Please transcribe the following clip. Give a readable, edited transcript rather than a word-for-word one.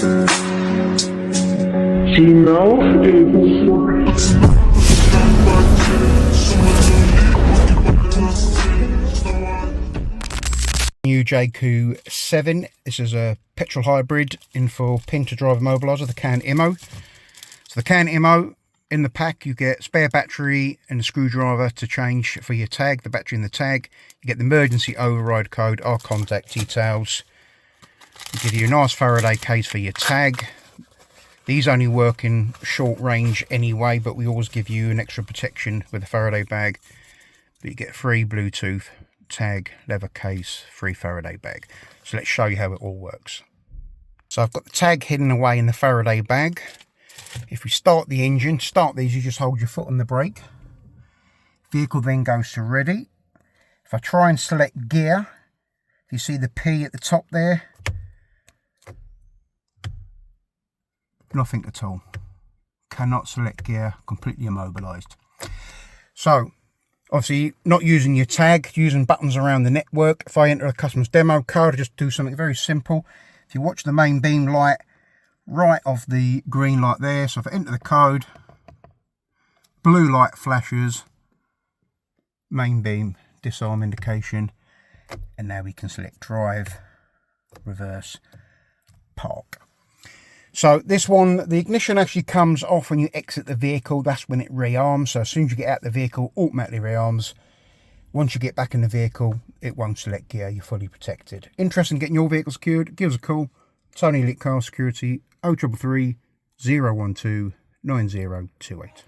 New JAECOO 7. This is a petrol hybrid in for pin to drive immobiliser, the CAN IMMO. So the CAN IMMO, in the pack you get spare battery and a screwdriver to change for your tag, the battery in the tag. You get the emergency override code, our contact details. We give you a nice Faraday case for your tag. These only work in short range anyway, but we always give you an extra protection with a Faraday bag. But you get free Bluetooth, tag, leather case, free Faraday bag. So let's show you how it all works. So I've got the tag hidden away in the Faraday bag. If we start the engine, start these, you just hold your foot on the brake. Vehicle then goes to ready. If I try and select gear, you see the P at the top there? Nothing at all. Cannot select gear, completely immobilised. So, obviously not using your tag, using buttons around the network. If I enter a customer's demo code, I just do something very simple. If you watch the main beam light, right of the green light there, so if I enter the code, blue light flashes, main beam, disarm indication, and now we can select drive, reverse, park. So this one, the ignition actually comes off when you exit the vehicle. That's when it rearms. So as soon as you get out of the vehicle, automatically rearms. Once you get back in the vehicle, it won't select gear. You're fully protected. Interested in getting your vehicle secured? Give us a call. Tony Elite Car Security, 0333 012 9028.